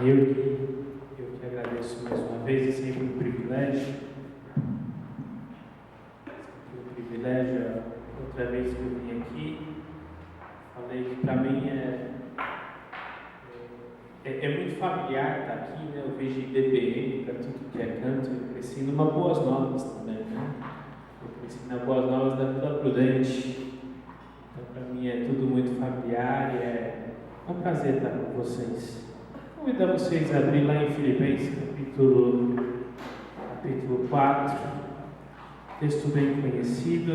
Eu que agradeço mais uma vez, é sempre um privilégio. Outra vez que eu vim aqui, falei que para mim é muito familiar estar aqui, né? Eu vejo IBBM para tudo que é canto. Eu cresci numa Boas Novas também, né? Eu cresci na Boas Novas da Vila Prudente. Então, para mim é tudo muito familiar e é um prazer estar com vocês. Convido vocês a abrir lá em Filipenses, capítulo 4, texto bem conhecido,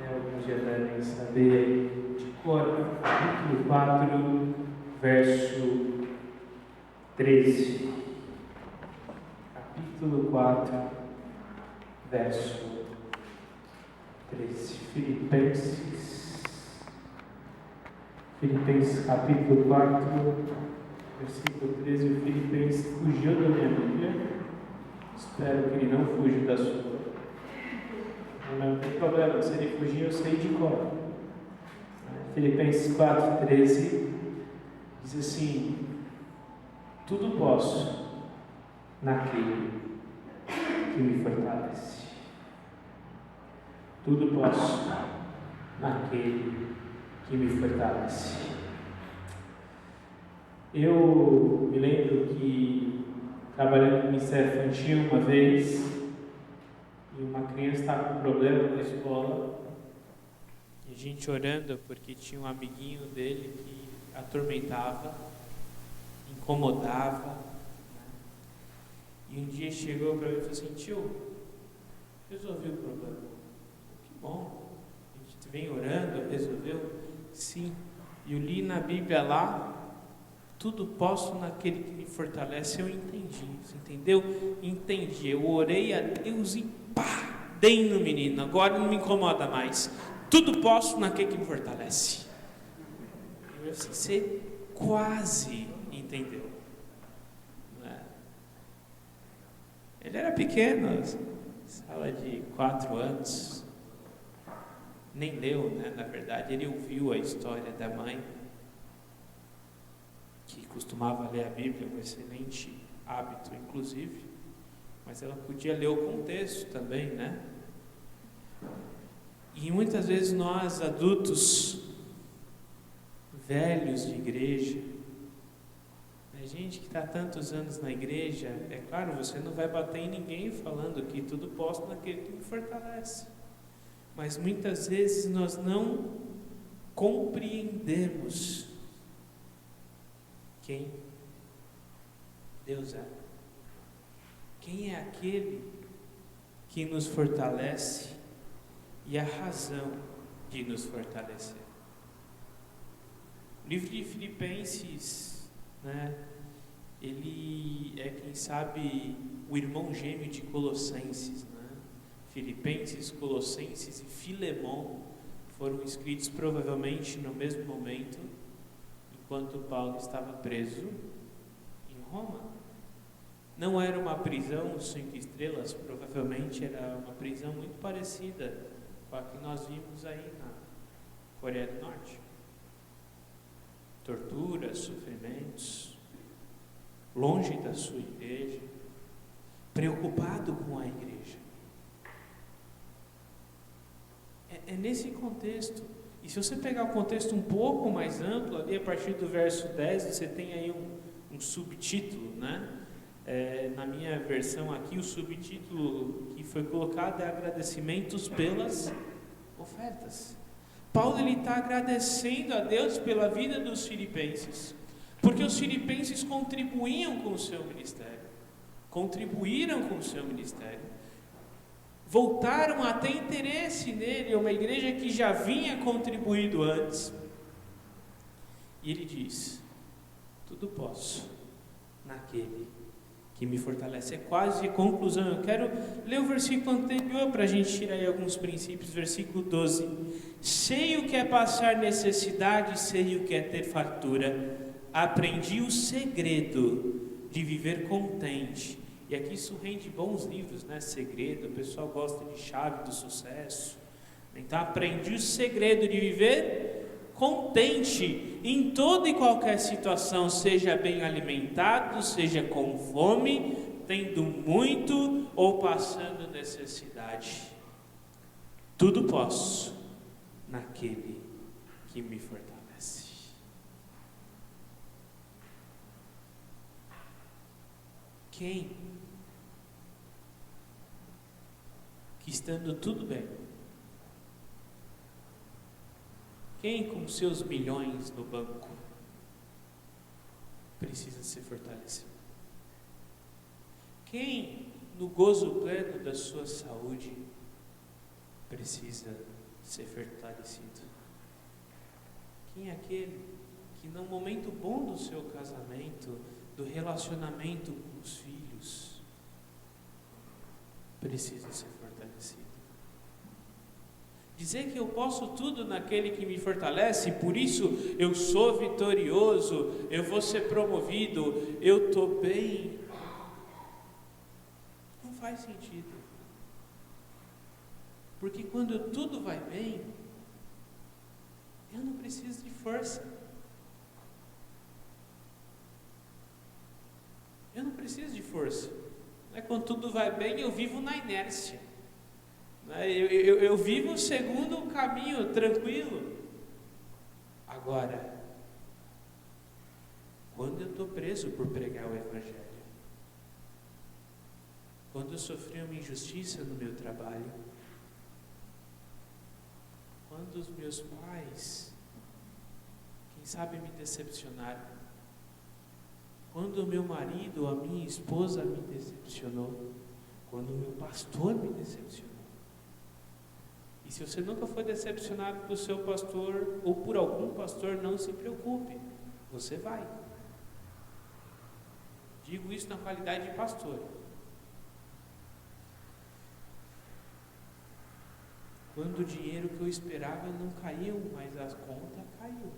alguns já devem saber de cor, capítulo 4, verso 13. Capítulo 4, verso 13. Filipenses capítulo 4, versículo 13. O Filipenses fugiu da minha Bíblia. Espero que ele não fuja da sua. Não tem problema, se ele fugir eu sei de cor. Filipenses 4, 13 diz assim: tudo posso naquele que me fortalece. Tudo posso naquele que me fortalece. Eu me lembro que trabalhando no Ministério Infantil uma vez, e uma criança estava com problema na escola, e a gente orando porque tinha um amiguinho dele que atormentava, incomodava, né? E um dia chegou para mim e falou assim: tio, resolvi o problema. Que bom, a gente vem orando, resolveu? Sim. E eu li na Bíblia lá: tudo posso naquele que me fortalece. Eu entendi, você entendeu? Entendi, eu orei a Deus e pá, dei no menino, agora não me incomoda mais. Tudo posso naquele que me fortalece. Eu assim, você quase entendeu, não é? Ele era pequeno, sala de 4 anos, nem leu, né? Na verdade ele ouviu a história da mãe, que costumava ler a Bíblia, um excelente hábito inclusive, mas ela podia ler o contexto também, né? E muitas vezes nós adultos, velhos de igreja, a gente que está há tantos anos na igreja, é claro, você não vai bater em ninguém falando que tudo posso naquele que me fortalece, mas muitas vezes nós não compreendemos quem Deus é. Quem é aquele que nos fortalece e a razão de nos fortalecer. O livro de Filipenses, né, ele é, quem sabe, o irmão gêmeo de Colossenses, né? Filipenses, Colossenses e Filemon foram escritos provavelmente no mesmo momento, enquanto Paulo estava preso em Roma. Não era uma prisão 5 estrelas, provavelmente era uma prisão muito parecida com a que nós vimos aí na Coreia do Norte. Torturas, sofrimentos, longe da sua igreja, preocupado com a igreja. É nesse contexto. E se você pegar o contexto um pouco mais amplo, ali a partir do verso 10, você tem aí um subtítulo, né? Na minha versão aqui, o subtítulo que foi colocado é agradecimentos pelas ofertas. Paulo está agradecendo a Deus pela vida dos filipenses, porque os filipenses contribuíram com o seu ministério, voltaram a ter interesse nele, uma igreja que já vinha contribuído antes. E ele diz: tudo posso naquele que me fortalece. É quase conclusão. Eu quero ler o versículo anterior para a gente tirar aí alguns princípios. Versículo 12: sei o que é passar necessidade, sei o que é ter fartura, aprendi o segredo de viver contente. E aqui isso rende bons livros, né? Segredo, o pessoal gosta de chave do sucesso. Então aprendi o segredo de viver contente em toda e qualquer situação, seja bem alimentado, seja com fome, tendo muito ou passando necessidade. Tudo posso naquele que me fortalece. Quem que estando tudo bem, quem com seus milhões no banco precisa ser fortalecido? Quem no gozo pleno da sua saúde precisa ser fortalecido? Quem é aquele que no momento bom do seu casamento, do relacionamento com os filhos, precisa ser fortalecido? Dizer que eu posso tudo naquele que me fortalece, por isso eu sou vitorioso, eu vou ser promovido, eu estou bem, não faz sentido. Porque quando tudo vai bem, eu não preciso de força. Eu não preciso de força. Quando tudo vai bem, eu vivo na inércia. Eu vivo segundo um caminho tranquilo. Agora, quando eu estou preso por pregar o Evangelho, quando eu sofri uma injustiça no meu trabalho, quando os meus pais, quem sabe, me decepcionaram, quando o meu marido ou a minha esposa me decepcionou, quando o meu pastor me decepcionou. E se você nunca foi decepcionado pelo seu pastor ou por algum pastor, não se preocupe, você vai. Digo isso na qualidade de pastor. Quando o dinheiro que eu esperava não caiu, mas a conta caiu.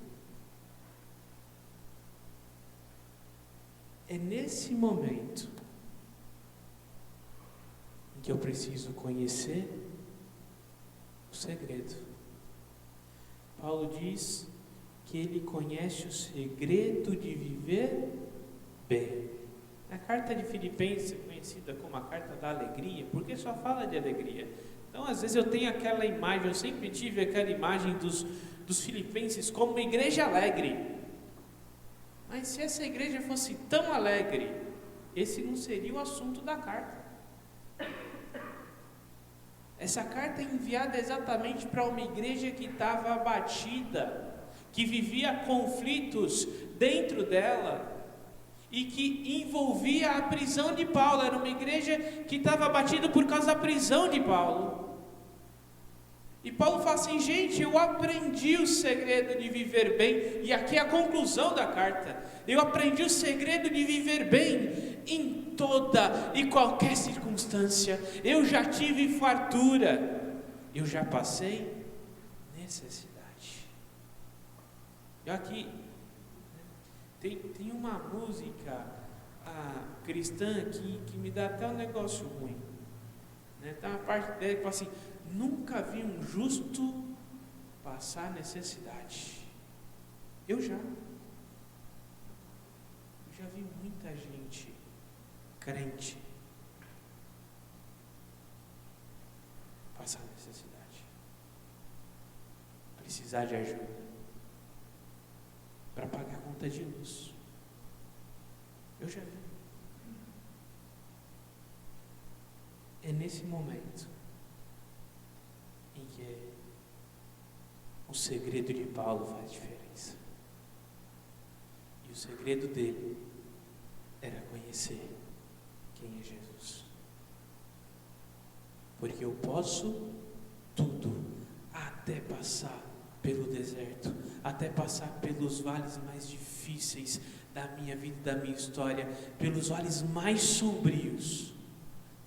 É nesse momento em que eu preciso conhecer o segredo. Paulo diz que ele conhece o segredo de viver bem. A carta de Filipenses é conhecida como a carta da alegria, porque só fala de alegria. Então, às vezes eu tenho aquela imagem, eu sempre tive aquela imagem dos filipenses como uma igreja alegre. Mas se essa igreja fosse tão alegre, esse não seria o assunto da carta. Essa carta é enviada exatamente para uma igreja que estava abatida, que vivia conflitos dentro dela e que envolvia a prisão de Paulo. Era uma igreja que estava abatida por causa da prisão de Paulo. E Paulo fala assim: gente, eu aprendi o segredo de viver bem, e aqui é a conclusão da carta. Eu aprendi o segredo de viver bem em toda e qualquer circunstância. Eu já tive fartura, eu já passei necessidade. E aqui tem uma música cristã que me dá até um negócio ruim. Tem uma parte dela que fala assim: nunca vi um justo passar necessidade. Eu já vi muita gente crente passar necessidade, precisar de ajuda para pagar a conta de luz. Eu já vi. É nesse momento em que o segredo de Paulo faz diferença. E o segredo dele era conhecer quem é Jesus. Porque eu posso tudo, até passar pelo deserto, até passar pelos vales mais difíceis da minha vida, da minha história, pelos vales mais sombrios,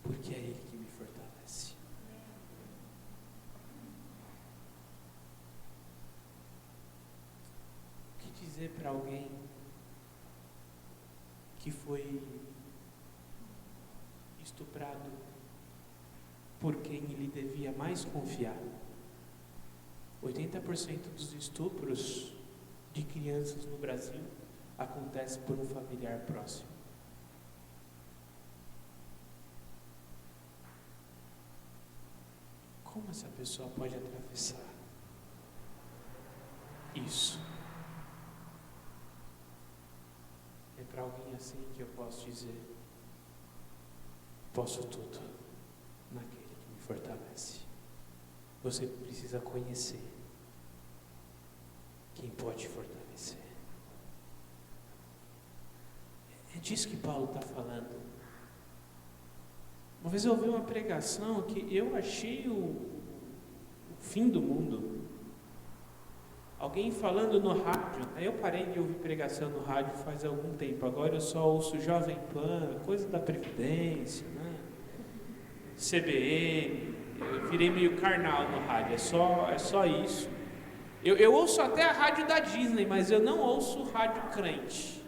porque é Ele que me fortalece. O que dizer para alguém que foi estuprado por quem ele devia mais confiar? 80% dos estupros de crianças no Brasil acontece por um familiar próximo. Como essa pessoa pode atravessar isso? É para alguém assim que eu posso dizer: posso tudo naquele que me fortalece. Você precisa conhecer quem pode te fortalecer. É disso que Paulo está falando. Uma vez eu ouvi uma pregação que eu achei o fim do mundo. Alguém falando no rádio. Aí eu parei de ouvir pregação no rádio faz algum tempo. Agora eu só ouço Jovem Pan, coisa da Previdência, né? CBN. Eu virei meio carnal no rádio. É só isso. Eu ouço até a rádio da Disney, mas eu não ouço rádio crente.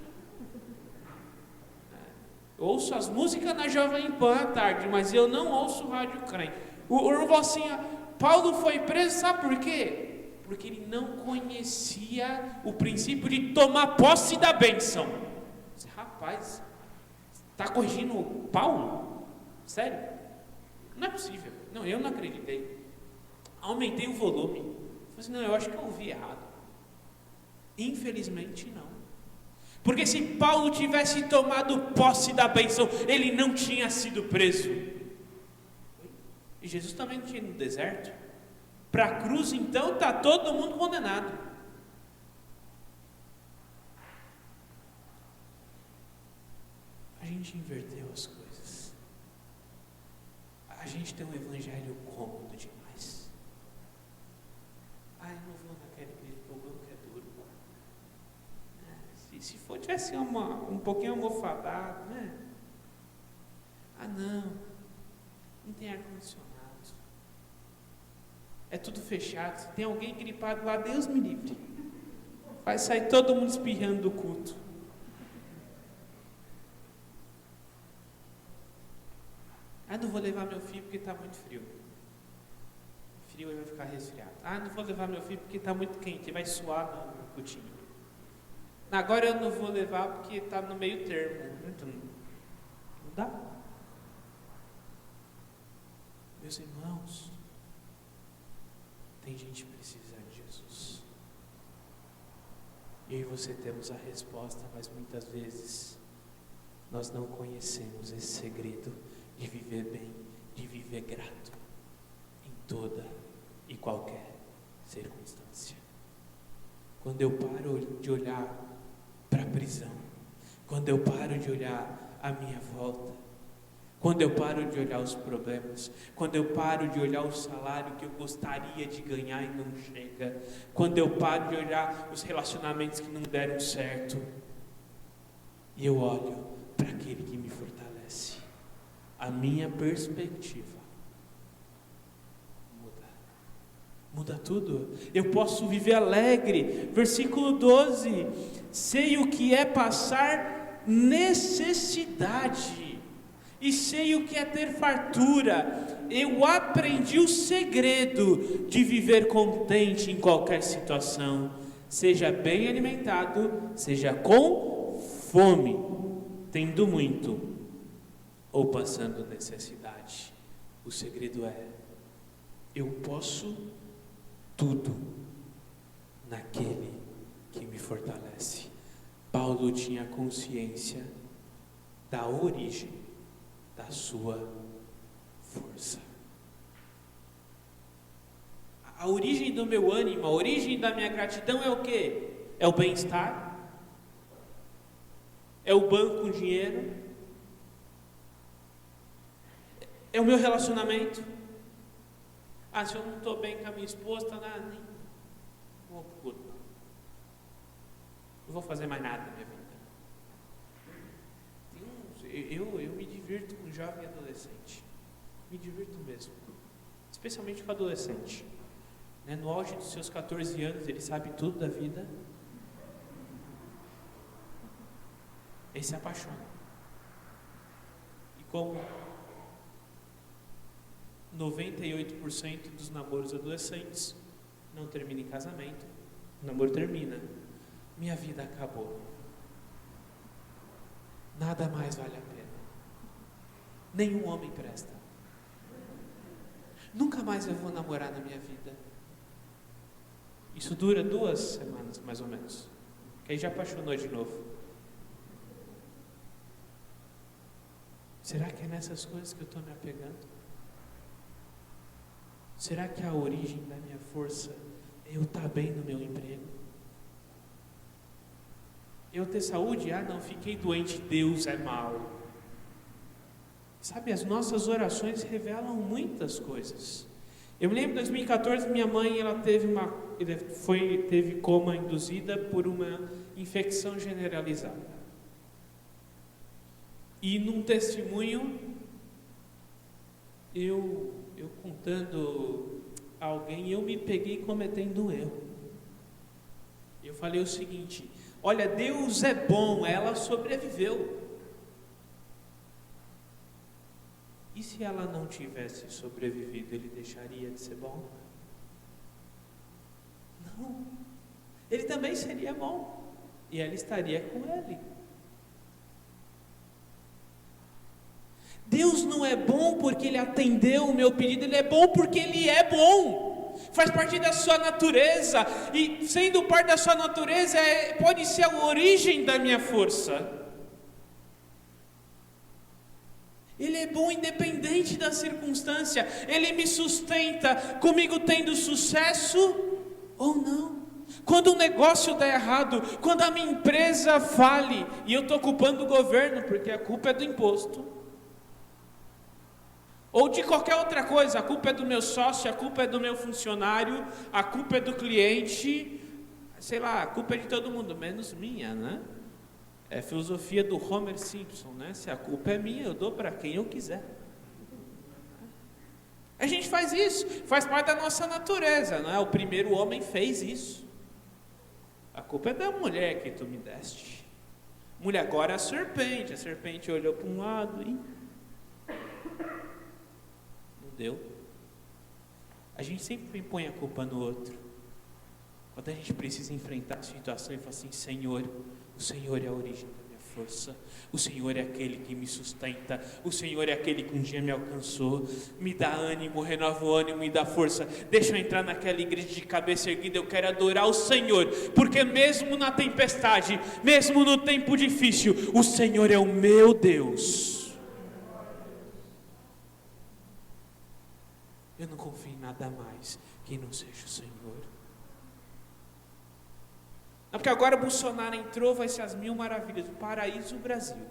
Eu ouço as músicas na Jovem Pan à tarde, mas eu não ouço rádio crente. O irmão falou assim: Paulo foi preso, sabe por quê? Porque ele não conhecia o princípio de tomar posse da bênção. Rapaz, está corrigindo Paulo? Sério? Não é possível. Não, eu não acreditei. Aumentei o volume. Falei assim: não, eu acho que eu ouvi errado. Infelizmente não. Porque se Paulo tivesse tomado posse da bênção, ele não tinha sido preso. E Jesus também não tinha ido no deserto. Para a cruz, então, está todo mundo condenado. A gente inverteu as coisas. A gente tem um evangelho cômodo demais. Eu não vou naquela igreja porque o banco é duro. Se for, tivesse um pouquinho almofadado, né? Não tem ar-condicionado. É tudo fechado. Se tem alguém gripado lá, Deus me livre. Vai sair todo mundo espirrando do culto. Não vou levar meu filho porque está muito frio. Frio ele vai ficar resfriado. Não vou levar meu filho porque está muito quente, ele vai suar no cultinho. Agora eu não vou levar porque está no meio termo. Então, não dá. Meus irmãos, tem gente precisando de Jesus. Eu e você temos a resposta, mas muitas vezes nós não conhecemos esse segredo de viver bem, de viver grato em toda e qualquer circunstância. Quando eu paro de olhar para a prisão, quando eu paro de olhar a minha volta, quando eu paro de olhar os problemas, quando eu paro de olhar o salário que eu gostaria de ganhar e não chega, quando eu paro de olhar os relacionamentos que não deram certo, e eu olho para aquele que me fortalece, a minha perspectiva muda tudo. Eu posso viver alegre. Versículo 12: sei o que é passar necessidade e sei o que é ter fartura. Eu aprendi o segredo de viver contente em qualquer situação, seja bem alimentado, seja com fome, tendo muito ou passando necessidade. O segredo é: eu posso tudo naquele que me fortalece. Paulo tinha consciência da origem da sua força. A origem do meu ânimo, a origem da minha gratidão é o quê? É o bem-estar? É o banco com dinheiro? É o meu relacionamento? Se eu não estou bem com a minha esposa, nem vou pro culto. Não vou fazer mais nada na minha vida. Eu me divirto com jovem e adolescente. Me divirto mesmo. Especialmente com adolescente. No auge dos seus 14 anos, ele sabe tudo da vida. Ele se apaixona. E como 98% dos namoros adolescentes não termina em casamento, o namoro termina, minha vida acabou. Nada mais vale a pena. Nenhum homem presta. Nunca mais eu vou namorar na minha vida. Isso dura 2 semanas, mais ou menos. Que aí já apaixonou de novo. Será que é nessas coisas que eu estou me apegando? Será que a origem da minha força é eu estar bem no meu emprego? Eu ter saúde? Não, fiquei doente, Deus é mau. Sabe, as nossas orações revelam muitas coisas. Eu me lembro de 2014, minha mãe teve coma induzida por uma infecção generalizada. E num testemunho, eu contando a alguém, eu me peguei cometendo um erro. Eu falei o seguinte: olha, Deus é bom, ela sobreviveu. E se ela não tivesse sobrevivido, ele deixaria de ser bom? Não. Ele também seria bom. E ela estaria com ele. Deus não é bom porque Ele atendeu o meu pedido, Ele é bom porque Ele é bom. Faz parte da sua natureza. E sendo parte da sua natureza, pode ser a origem da minha força. Ele é bom independente da circunstância. Ele me sustenta, comigo tendo sucesso ou não. Quando um negócio dá errado, quando a minha empresa fale, e eu estou culpando o governo, porque a culpa é do imposto, ou de qualquer outra coisa, a culpa é do meu sócio, a culpa é do meu funcionário, a culpa é do cliente, sei lá, a culpa é de todo mundo, menos minha, né? É a filosofia do Homer Simpson, né? Se a culpa é minha, eu dou para quem eu quiser. A gente faz isso, faz parte da nossa natureza, não é? O primeiro homem fez isso. A culpa é da mulher que tu me deste. Mulher, agora a serpente olhou para um lado e não deu. A gente sempre põe a culpa no outro. Quando a gente precisa enfrentar a situação e falar assim: Senhor, o Senhor é a origem da minha força, o Senhor é aquele que me sustenta, o Senhor é aquele que um dia me alcançou, me dá ânimo, renova o ânimo, me dá força, deixa eu entrar naquela igreja de cabeça erguida, eu quero adorar o Senhor, porque mesmo na tempestade, mesmo no tempo difícil, o Senhor é o meu Deus. Eu não confio em nada mais que não seja o Senhor. Não, porque agora Bolsonaro entrou, vai ser as 1000 maravilhas, o paraíso do Brasil.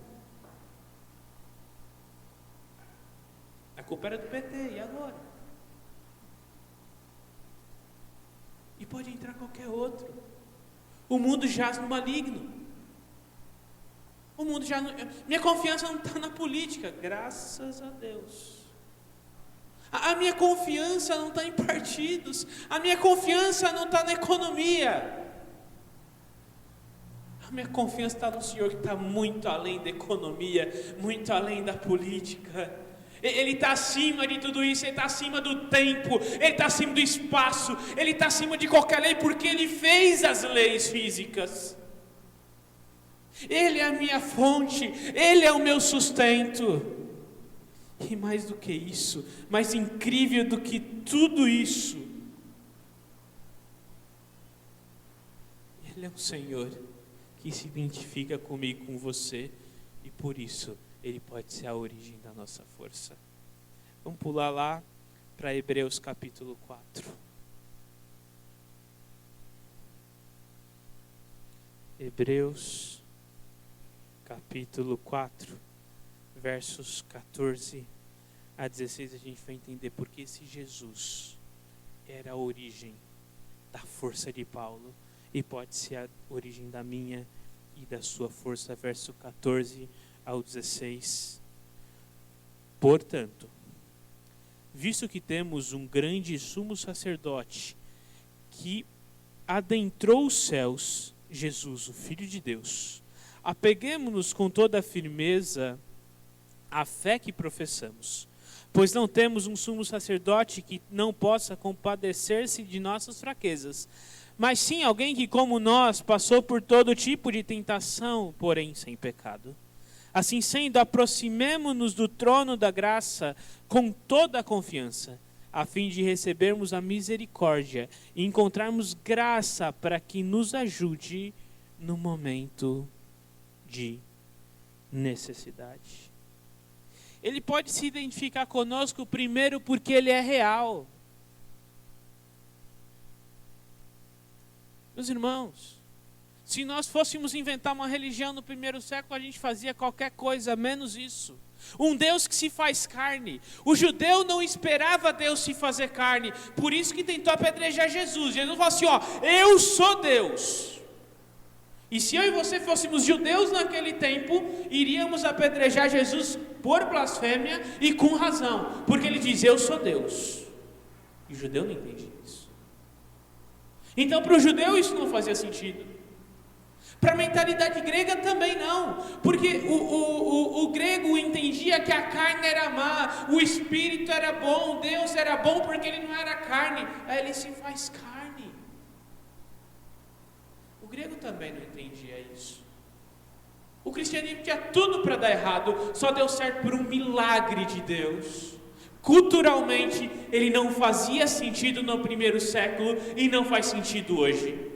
A culpa era do PT, e agora? E pode entrar qualquer outro. O mundo jaz no maligno. O mundo já não... Minha confiança não está na política, graças a Deus. A minha confiança não está em partidos. A minha confiança não está na economia. A minha confiança está no Senhor, que está muito além da economia, muito além da política. Ele está acima de tudo isso, Ele está acima do tempo, Ele está acima do espaço, Ele está acima de qualquer lei, porque Ele fez as leis físicas. Ele é a minha fonte, Ele é o meu sustento. E mais do que isso, mais incrível do que tudo isso, Ele é um Senhor que se identifica comigo, com você, e por isso Ele pode ser a origem da nossa força. Vamos pular lá para Hebreus capítulo 4. Hebreus capítulo 4, versos 14 a 16, a gente vai entender porque esse Jesus era a origem da força de Paulo e pode ser a origem da minha e da sua força. Verso 14 ao 16. Portanto, visto que temos um grande sumo sacerdote que adentrou os céus, Jesus, o Filho de Deus, apeguemo-nos com toda a firmeza à fé que professamos, Pois não temos um sumo sacerdote que não possa compadecer-se de nossas fraquezas, mas sim alguém que, como nós, passou por todo tipo de tentação, porém sem pecado. Assim sendo, aproximemo-nos do trono da graça com toda a confiança, a fim de recebermos a misericórdia e encontrarmos graça para que nos ajude no momento de necessidade. Ele pode se identificar conosco primeiro porque ele é real. Meus irmãos, se nós fôssemos inventar uma religião no primeiro século, a gente fazia qualquer coisa, menos isso. Um Deus que se faz carne. O judeu não esperava Deus se fazer carne, por isso que tentou apedrejar Jesus. Jesus falou assim, eu sou Deus. E se eu e você fôssemos judeus naquele tempo, iríamos apedrejar Jesus por blasfêmia e com razão, porque ele diz, eu sou Deus. E o judeu não entende isso. Então para o judeu isso não fazia sentido. Para a mentalidade grega também não, porque o grego entendia que a carne era má, o espírito era bom, Deus era bom porque ele não era carne, aí ele se faz carne. O grego também não entendia isso. O cristianismo tinha tudo para dar errado, só deu certo por um milagre de Deus. Culturalmente, ele não fazia sentido no primeiro século e não faz sentido hoje.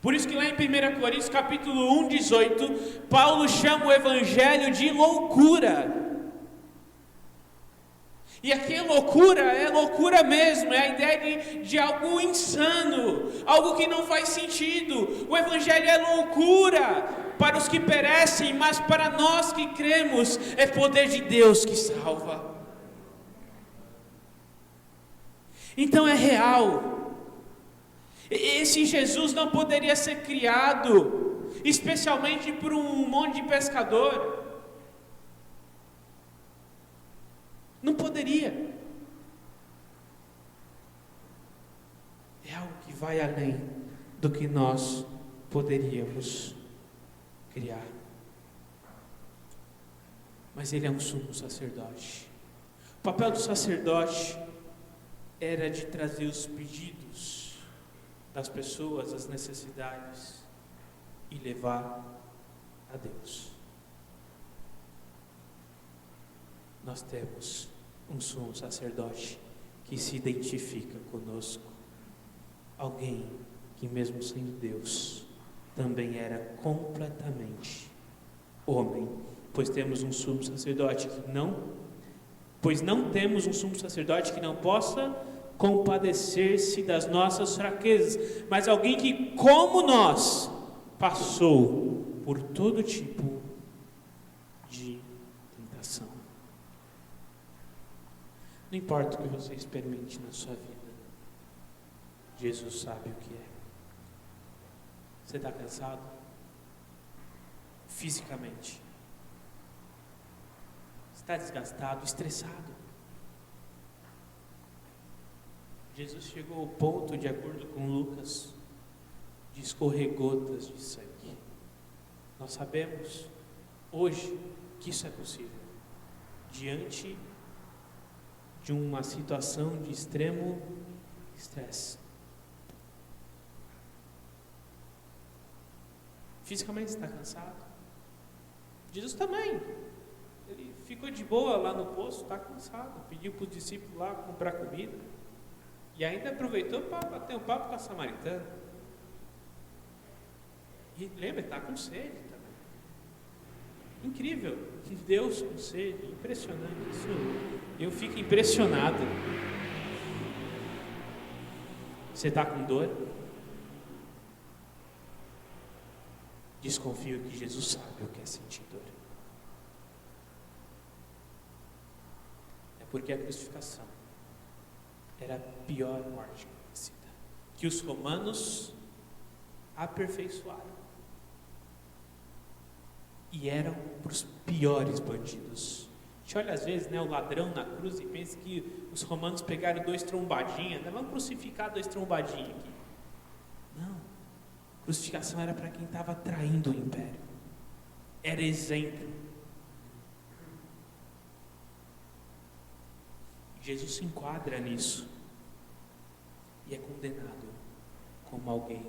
Por isso que lá em 1 Coríntios capítulo 1, 18, Paulo chama o evangelho de loucura. E aqui é loucura mesmo, é a ideia de algo insano, algo que não faz sentido. O evangelho é loucura para os que perecem, mas para nós que cremos, é poder de Deus que salva. Então é real. Esse Jesus não poderia ser criado, especialmente por um monte de pescador. Não poderia. É algo que vai além do que nós poderíamos criar. Mas ele é um sumo sacerdote. O papel do sacerdote era de trazer os pedidos das pessoas, as necessidades, e levar a Deus. Nós temos um sumo sacerdote que se identifica conosco, alguém que mesmo sendo Deus, também era completamente homem, pois temos um sumo sacerdote que não temos um sumo sacerdote que não possa compadecer-se das nossas fraquezas, mas alguém que, como nós, passou por todo tipo de tentação. Não importa o que você experimente na sua vida, Jesus sabe o que é. Você está cansado? Fisicamente. Está desgastado, estressado. Jesus chegou ao ponto, de acordo com Lucas, de escorrer gotas de sangue. Nós sabemos hoje que isso é possível, diante de uma situação de extremo estresse. Fisicamente está cansado? Jesus também. Ele ficou de boa lá no poço, está cansado. Pediu para os discípulos lá comprar comida. E ainda aproveitou para bater um papo com a samaritana. E lembra, está com sede também. Incrível. Deus com sede. Impressionante. Isso, eu fico impressionado. Você está com dor? Desconfio que Jesus sabe o que é sentir dor. É porque a crucificação era a pior morte conhecida, que os romanos aperfeiçoaram. E eram para os piores bandidos. A gente olha às vezes, o ladrão na cruz e pensa que os romanos pegaram 2 trombadinhas, vamos crucificar 2 trombadinhas aqui. Não. Crucificação era para quem estava traindo o império. Era exemplo. Jesus se enquadra nisso e é condenado como alguém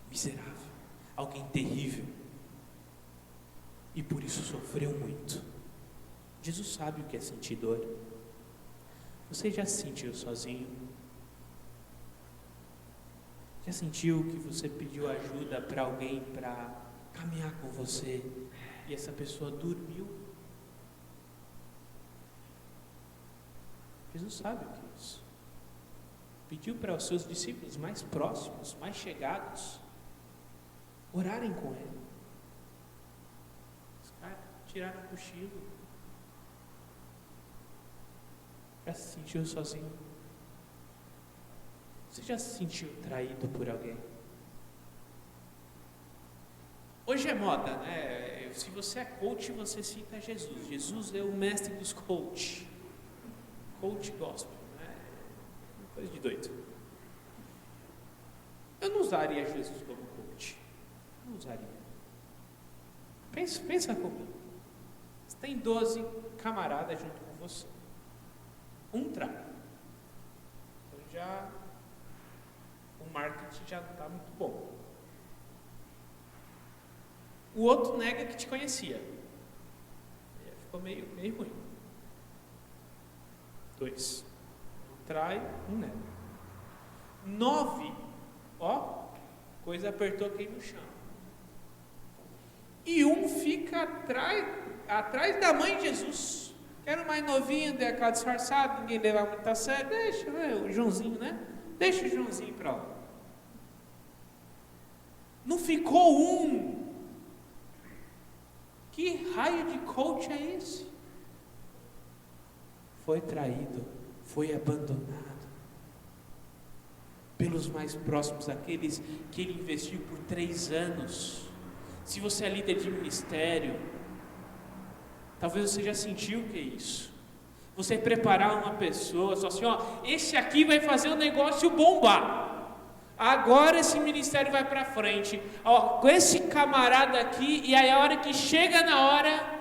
miserável, alguém terrível, e por isso sofreu muito. Jesus sabe o que é sentir dor. Você já se sentiu sozinho? Já sentiu que você pediu ajuda para alguém para caminhar com você e essa pessoa dormiu? Jesus sabe o que é isso. Pediu para os seus discípulos mais próximos, mais chegados, orarem com ele. Os caras tiraram o cochilo. Já se sentiu sozinho? Você já se sentiu traído por alguém? Hoje é moda, né? Se você é coach, você cita Jesus. Jesus é o mestre dos coach. Coach gospel, né? Coisa de doido. Eu não usaria Jesus como coach. Não usaria. Pensa comigo. Você tem 12 camaradas junto com você. Um trai. Então o marketing já não está muito bom. O outro nega que te conhecia. Ficou meio ruim. 2. Um trai, um nega. 9. Ó, coisa apertou aqui no chão. E um fica atrás da mãe de Jesus. Era o mais novinho, deu aquela disfarçada, ninguém levava muito a sério. Deixa, o Joãozinho, né? Deixa o Joãozinho pra lá. Não ficou um. Que raio de coach é esse? Foi traído, foi abandonado pelos mais próximos, aqueles que ele investiu por 3 anos. Se você é líder de ministério, talvez você já sentiu o que é isso. Você preparar uma pessoa, só assim, ó, esse aqui vai fazer o negócio bombar. Agora esse ministério vai para frente. Ó, com esse camarada aqui, e aí a hora que chega na hora,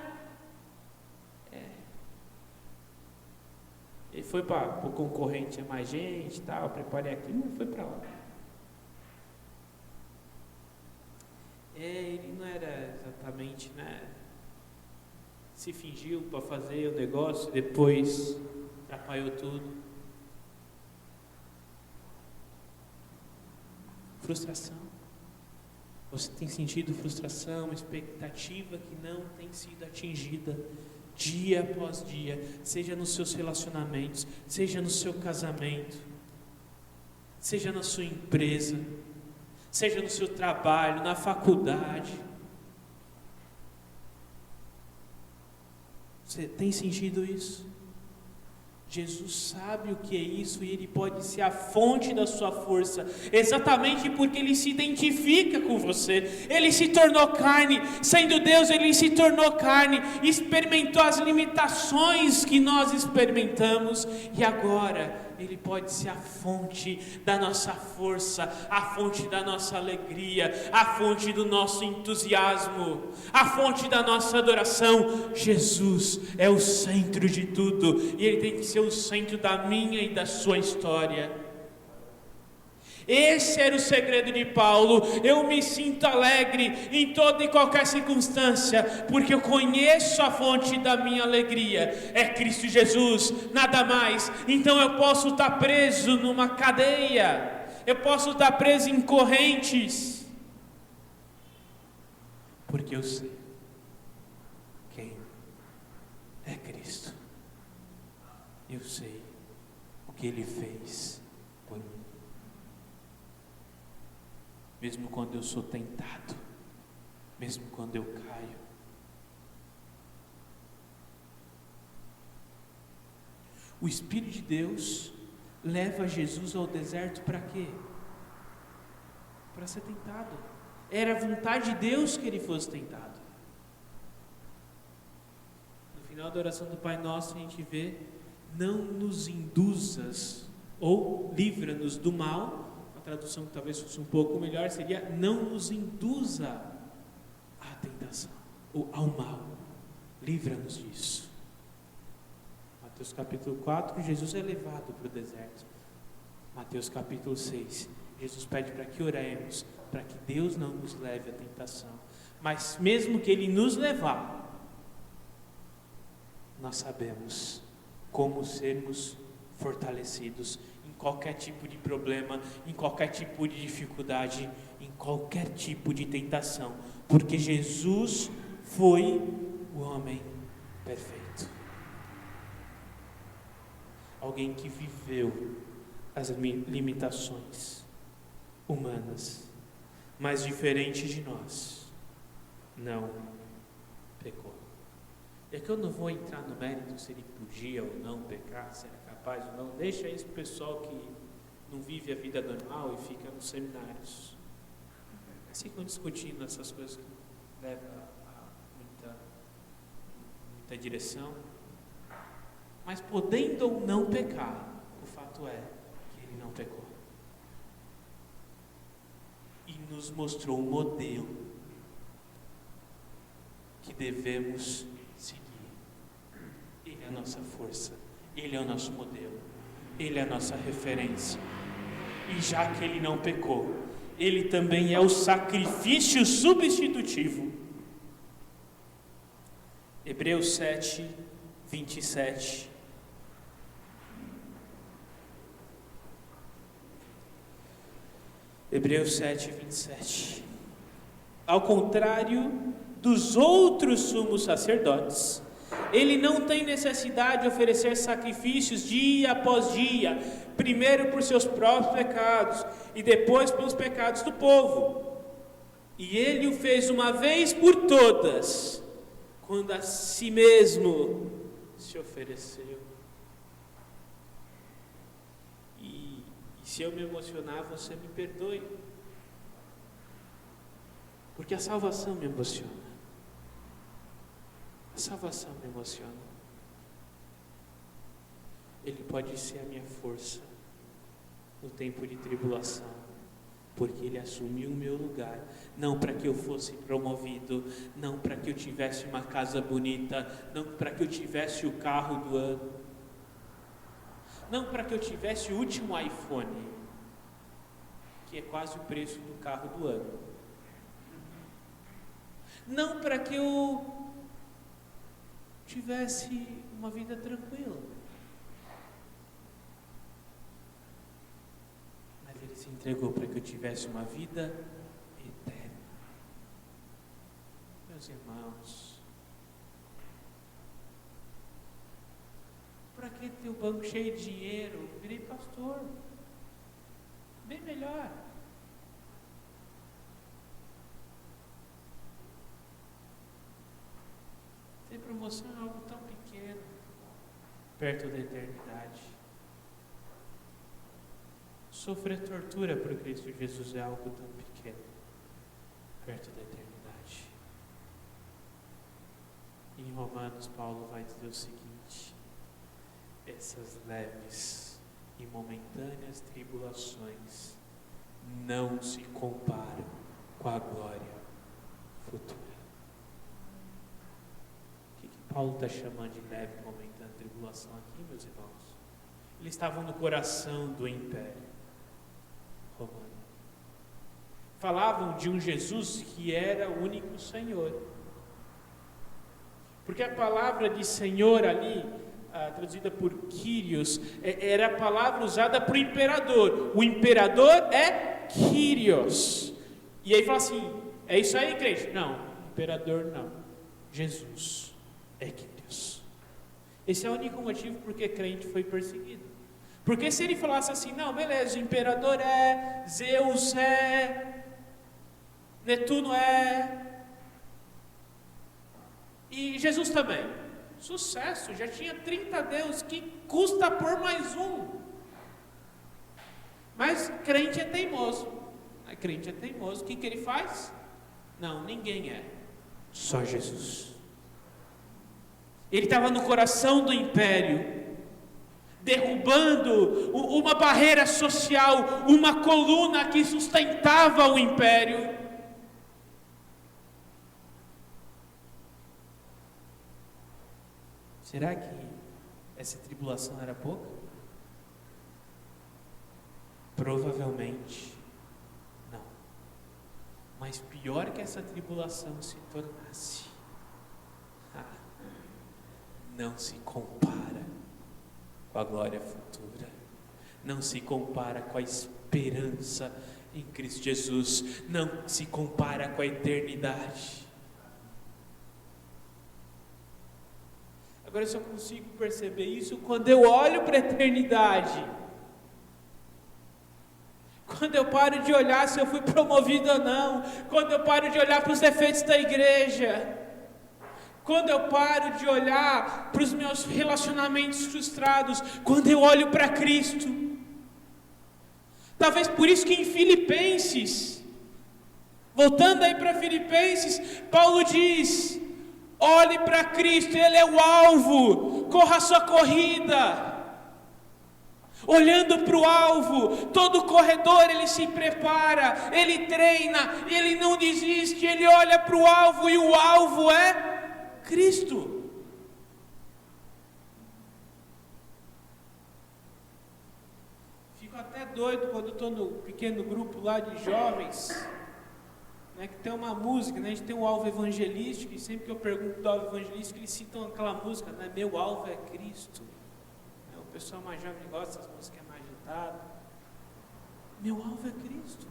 ele foi para o concorrente, é mais gente, tal, preparei aqui, não foi para lá. Ele não era exatamente, né? Se fingiu para fazer o negócio, depois atrapalhou tudo. Frustração. Você tem sentido frustração, expectativa que não tem sido atingida dia após dia, seja nos seus relacionamentos, seja no seu casamento, seja na sua empresa, seja no seu trabalho, na faculdade. Você tem sentido isso? Jesus sabe o que é isso e Ele pode ser a fonte da sua força, exatamente porque Ele se identifica com você. Ele se tornou carne, sendo Deus Ele se tornou carne, experimentou as limitações que nós experimentamos e agora Ele pode ser a fonte da nossa força, a fonte da nossa alegria, a fonte do nosso entusiasmo, a fonte da nossa adoração. Jesus é o centro de tudo e Ele tem que ser o centro da minha e da sua história. Esse era o segredo de Paulo. Eu me sinto alegre em toda e qualquer circunstância, porque eu conheço a fonte da minha alegria, é Cristo Jesus, nada mais. Então eu posso estar preso numa cadeia, eu posso estar preso em correntes, porque eu sei quem é Cristo. Eu sei o que Ele fez por mim. Mesmo quando eu sou tentado, mesmo quando eu caio. O Espírito de Deus leva Jesus ao deserto para quê? Para ser tentado. Era a vontade de Deus que ele fosse tentado. No final da oração do Pai Nosso a gente vê: não nos induzas, ou livra-nos do mal. A tradução que talvez fosse um pouco melhor seria: não nos induza à tentação ou ao mal, livra-nos disso. Mateus capítulo 4, Jesus é levado para o deserto. Mateus capítulo 6, Jesus pede para que oremos, para que Deus não nos leve à tentação. Mas mesmo que Ele nos levar, nós sabemos como sermos fortalecidos em qualquer tipo de problema, em qualquer tipo de dificuldade, em qualquer tipo de tentação, porque Jesus foi o homem perfeito. Alguém que viveu as limitações humanas, mas diferente de nós, não pecou. É que eu não vou entrar no mérito se ele podia ou não pecar, se era capaz ou não. Deixa isso para o pessoal que não vive a vida normal e fica nos seminários. Eles ficam discutindo essas coisas que levam a muita direção. Mas podendo ou não pecar, o fato é que ele não pecou. E nos mostrou um modelo que devemos seguir. Ele é a nossa força, Ele é o nosso modelo, Ele é a nossa referência. E já que Ele não pecou, Ele também é o sacrifício substitutivo. Hebreus 7, 27. Hebreus 7, 27. Ao contrário dos outros sumos sacerdotes, ele não tem necessidade de oferecer sacrifícios dia após dia, primeiro por seus próprios pecados e depois pelos pecados do povo. E ele o fez uma vez por todas, quando a si mesmo se ofereceu. E se eu me emocionar, você me perdoe, porque a salvação me emociona. A salvação me emociona. Ele pode ser a minha força no tempo de tribulação, porque Ele assumiu o meu lugar, não para que eu fosse promovido, não para que eu tivesse uma casa bonita, não para que eu tivesse o carro do ano, não para que eu tivesse o último iPhone, que é quase o preço do carro do ano, não para que eu tivesse uma vida tranquila, mas Ele se entregou para que eu tivesse uma vida eterna. Meus irmãos, para que ter o banco cheio de dinheiro? Virei pastor, bem melhor. Ter promoção é algo tão pequeno perto da eternidade. Sofrer tortura por Cristo Jesus é algo tão pequeno perto da eternidade. Em Romanos, Paulo vai dizer o seguinte: essas leves e momentâneas tribulações não se comparam com a glória futura. Paulo está chamando de leve e momentânea tribulação aqui, meus irmãos. Eles estavam no coração do Império Romano. Falavam de um Jesus que era o único Senhor. Porque a palavra de Senhor ali, traduzida por Kyrios, era a palavra usada para o imperador. O imperador é Kyrios. E aí fala assim, é isso aí, crente? Não, imperador não. Jesus é Kyrios. Esse é o único motivo porque crente foi perseguido. Porque se ele falasse assim, não, beleza, o imperador é, Zeus é, Netuno é, e Jesus também, sucesso, já tinha 30 deuses, que custa por mais um. Mas crente é teimoso. Crente é teimoso, o que ele faz? Não, ninguém é, só Jesus. Ele estava no coração do império, derrubando uma barreira social, uma coluna que sustentava o império. Será que essa tribulação era pouca? Provavelmente não. Mas pior que essa tribulação se tornasse, não se compara com a glória futura, não se compara com a esperança em Cristo Jesus, não se compara com a eternidade. Agora eu só consigo perceber isso quando eu olho para a eternidade. Quando eu paro de olhar se eu fui promovido ou não, quando eu paro de olhar para os defeitos da igreja, quando eu paro de olhar para os meus relacionamentos frustrados, quando eu olho para Cristo. Talvez por isso que em Filipenses, voltando aí para Filipenses, Paulo diz: olhe para Cristo, Ele é o alvo, corra a sua corrida. Olhando para o alvo, todo corredor ele se prepara, ele treina, ele não desiste, ele olha para o alvo e o alvo é Cristo. Fico até doido quando estou no pequeno grupo lá de jovens, né, que tem uma música, né, a gente tem um alvo evangelístico, e sempre que eu pergunto do alvo evangelístico, eles citam aquela música, né, meu alvo é Cristo. O pessoal mais jovem gosta das músicas mais agitadas. Meu alvo é Cristo.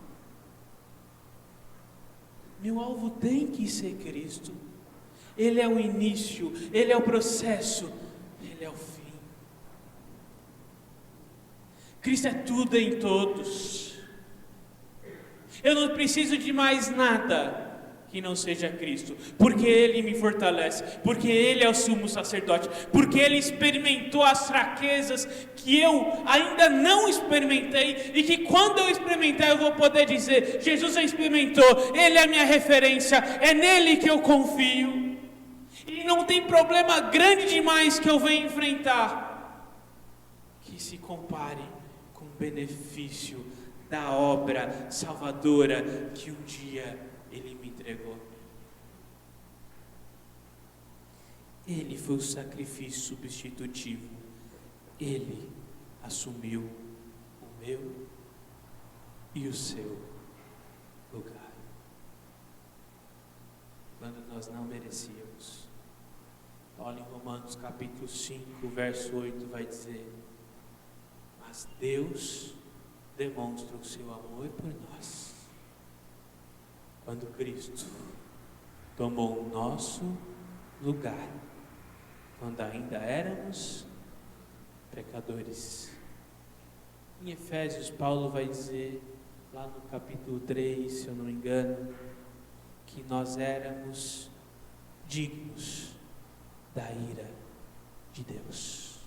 Meu alvo tem que ser Cristo. Ele é o início, Ele é o processo, Ele é o fim. Cristo é tudo em todos. Eu não preciso de mais nada que não seja Cristo, porque Ele me fortalece, porque Ele é o sumo sacerdote, porque Ele experimentou as fraquezas que eu ainda não experimentei, e que quando eu experimentar eu vou poder dizer: Jesus experimentou, Ele é a minha referência, é nele que eu confio, e não tem problema grande demais que eu venha enfrentar que se compare com o benefício da obra salvadora que um dia Ele me entregou. Ele foi o sacrifício substitutivo. Ele assumiu o meu e o seu lugar, quando nós não merecíamos. Olha em Romanos capítulo 5, verso 8, vai dizer: mas Deus demonstra o seu amor por nós, quando Cristo tomou o nosso lugar, quando ainda éramos pecadores. Em Efésios, Paulo vai dizer, lá no capítulo 3, se eu não me engano, que nós éramos dignos da ira de Deus,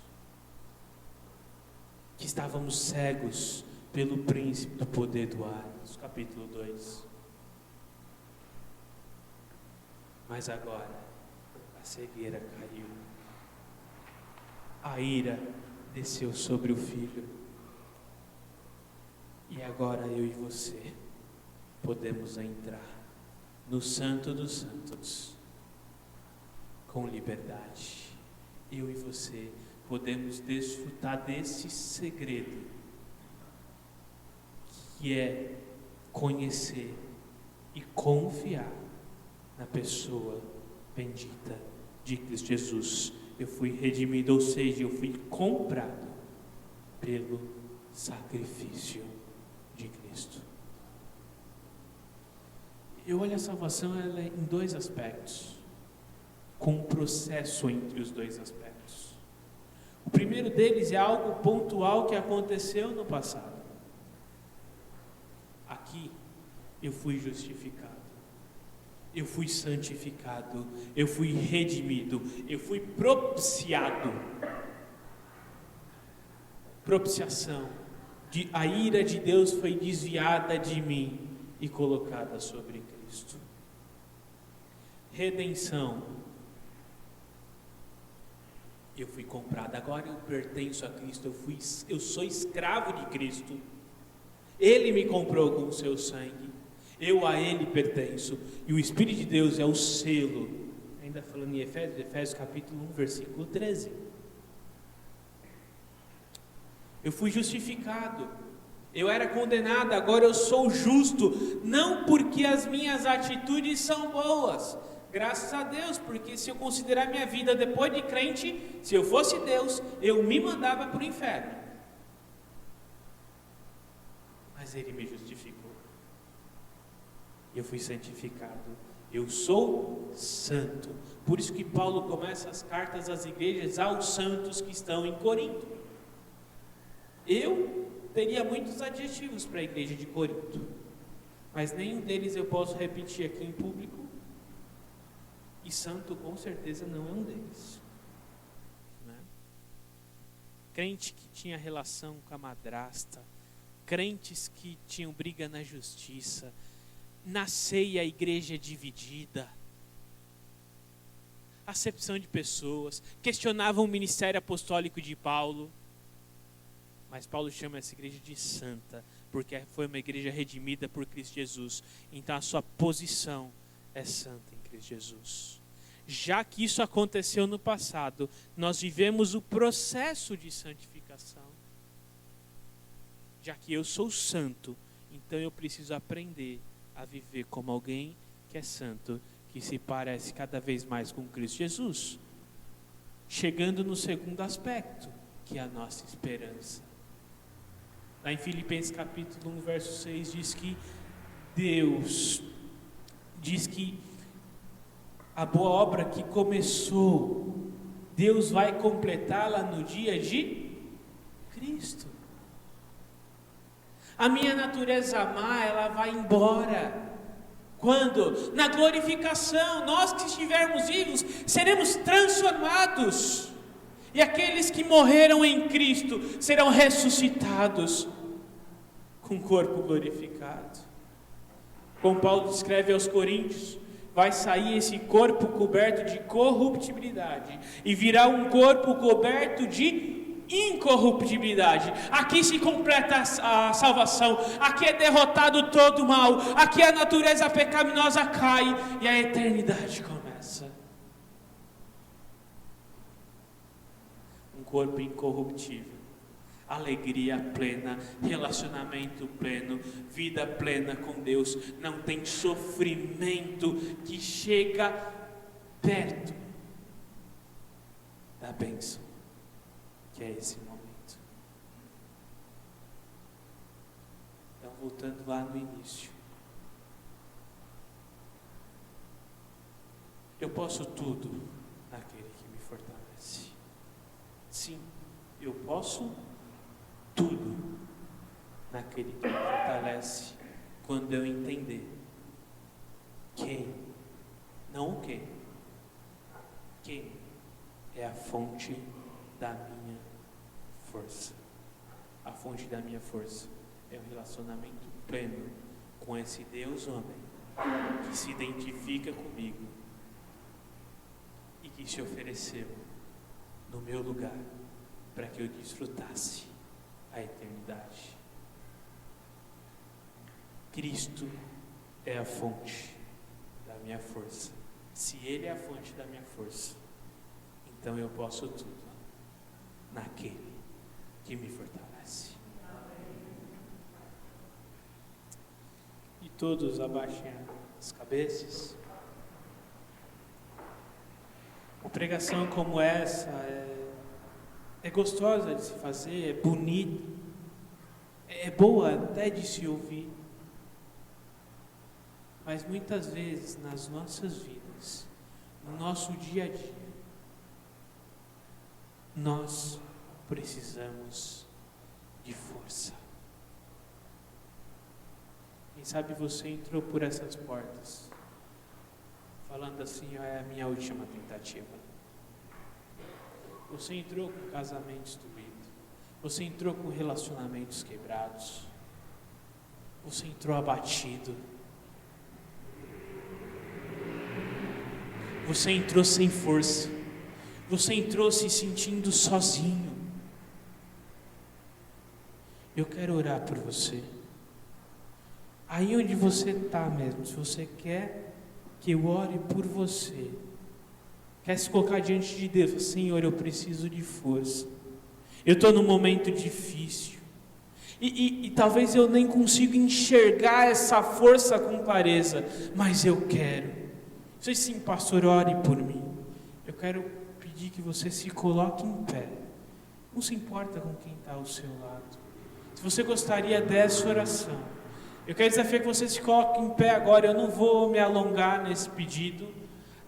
que estávamos cegos pelo príncipe do poder do ar, no capítulo 2. Mas agora a cegueira caiu, a ira desceu sobre o Filho, e agora eu e você podemos entrar no Santo dos Santos com liberdade. Eu e você podemos desfrutar desse segredo, que é conhecer e confiar na pessoa bendita de Cristo Jesus. Eu fui redimido, ou seja, eu fui comprado pelo sacrifício de Cristo. Eu olho a salvação ela em dois aspectos, com um processo entre os dois aspectos. O primeiro deles é algo pontual que aconteceu no passado. Aqui eu fui justificado, eu fui santificado, eu fui redimido, eu fui propiciado. Propiciação, a ira de Deus foi desviada de mim e colocada sobre Cristo. Redenção, eu fui comprado, agora eu pertenço a Cristo, eu sou escravo de Cristo. Ele me comprou com o seu sangue, eu a Ele pertenço, e o Espírito de Deus é o selo, ainda falando em Efésios capítulo 1, versículo 13. Eu fui justificado. Eu era condenado, agora eu sou justo. Não porque as minhas atitudes são boas. Graças a Deus, porque se eu considerar minha vida depois de crente, se eu fosse Deus, eu me mandava para o inferno. Mas Ele me justificou. Eu fui santificado. Eu sou santo. Por isso que Paulo começa as cartas às igrejas aos santos que estão em Corinto. Eu teria muitos adjetivos para a igreja de Corinto, mas nenhum deles eu posso repetir aqui em público. E santo com certeza não é um deles, né? Crente que tinha relação com a madrasta, crentes que tinham briga na justiça, na ceia a igreja dividida, acepção de pessoas, questionavam o ministério apostólico de Paulo. Mas Paulo chama essa igreja de santa, porque foi uma igreja redimida por Cristo Jesus. Então a sua posição é santa em Cristo Jesus. Já que isso aconteceu no passado, nós vivemos o processo de santificação. Já que eu sou santo, então eu preciso aprender a viver como alguém que é santo, que se parece cada vez mais com Cristo Jesus. Chegando no segundo aspecto, que é a nossa esperança. Lá em Filipenses capítulo 1, verso 6, diz que Deus, diz que a boa obra que começou, Deus vai completá-la no dia de Cristo. A minha natureza má, ela vai embora. Quando? Na glorificação. Nós que estivermos vivos, seremos transformados. E aqueles que morreram em Cristo serão ressuscitados com corpo glorificado. Como Paulo descreve aos Coríntios, vai sair esse corpo coberto de corruptibilidade e virá um corpo coberto de incorruptibilidade. Aqui se completa a salvação, aqui é derrotado todo o mal, aqui a natureza pecaminosa cai e a eternidade começa. Um corpo incorruptível, alegria plena, relacionamento pleno, vida plena com Deus. Não tem sofrimento que chega perto da bênção, que é esse momento. Então, voltando lá no início, eu posso tudo naquele que me fortalece. Sim, eu posso tudo naquele que me fortalece, quando eu entender quem, não o quê, quem é a fonte da minha força. A fonte da minha força é um relacionamento pleno com esse Deus homem que se identifica comigo e que se ofereceu no meu lugar para que eu desfrutasse a eternidade. Cristo é a fonte da minha força. Se Ele é a fonte da minha força, então eu posso tudo naquele que me fortalece. E todos abaixem as cabeças. Uma pregação como essa é gostosa de se fazer, é bonita, é boa até de se ouvir. Mas muitas vezes nas nossas vidas, no nosso dia a dia, nós precisamos de força. Quem sabe você entrou por essas portas, falando assim, é a minha última tentativa. Você entrou com casamento destruído, você entrou com relacionamentos quebrados, você entrou abatido, você entrou sem força, você entrou se sentindo sozinho. Eu quero orar por você. Aí onde você está mesmo, se você quer que eu ore por você, quer se colocar diante de Deus, Senhor, eu preciso de força. Eu estou num momento difícil. E talvez eu nem consiga enxergar essa força com clareza, mas eu quero. Você sim, pastor, ore por mim. Eu quero pedir que você se coloque em pé. Não se importa com quem está ao seu lado. Se você gostaria dessa oração, eu quero desafiar que você se coloque em pé agora. Eu não vou me alongar nesse pedido.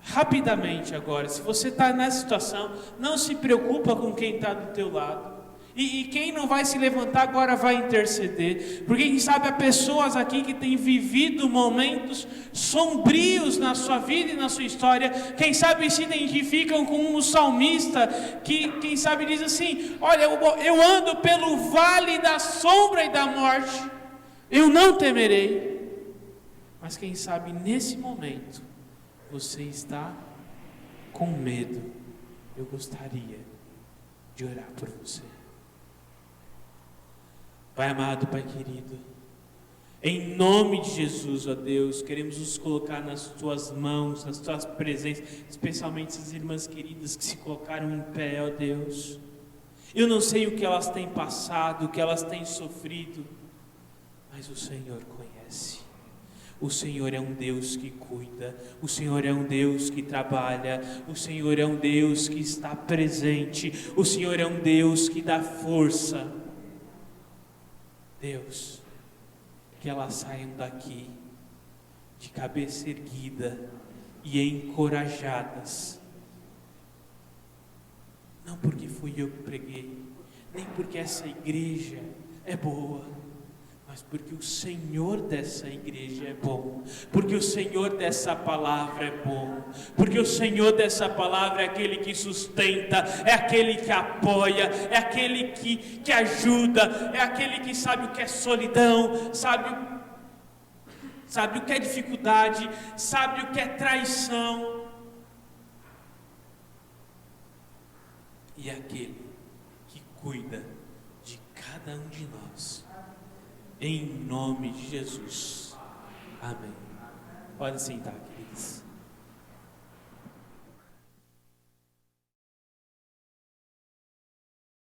Rapidamente agora, se você está nessa situação, não se preocupa com quem está do teu lado. E quem não vai se levantar agora vai interceder. Porque quem sabe há pessoas aqui que têm vivido momentos sombrios na sua vida e na sua história. Quem sabe se identificam com um salmista que quem sabe diz assim: olha, eu ando pelo vale da sombra e da morte, eu não temerei. Mas quem sabe nesse momento você está com medo. Eu gostaria de orar por você. Pai amado, Pai querido, em nome de Jesus, ó Deus, queremos nos colocar nas Tuas mãos, nas Tuas presenças, especialmente essas irmãs queridas que se colocaram em pé, ó Deus. Eu não sei o que elas têm passado, o que elas têm sofrido, mas o Senhor conhece. O Senhor é um Deus que cuida, o Senhor é um Deus que trabalha, o Senhor é um Deus que está presente, o Senhor é um Deus que dá força. Deus, que elas saiam daqui de cabeça erguida e encorajadas, não porque fui eu que preguei, nem porque essa igreja é boa, mas porque o Senhor dessa igreja é bom, porque o Senhor dessa palavra é bom, porque o Senhor dessa palavra é aquele que sustenta, é aquele que apoia, é aquele que ajuda, é aquele que sabe o que é solidão, sabe o que é dificuldade, sabe o que é traição, e é aquele que cuida de cada um de nós. Em nome de Jesus. Amém. Pode sentar, queridos.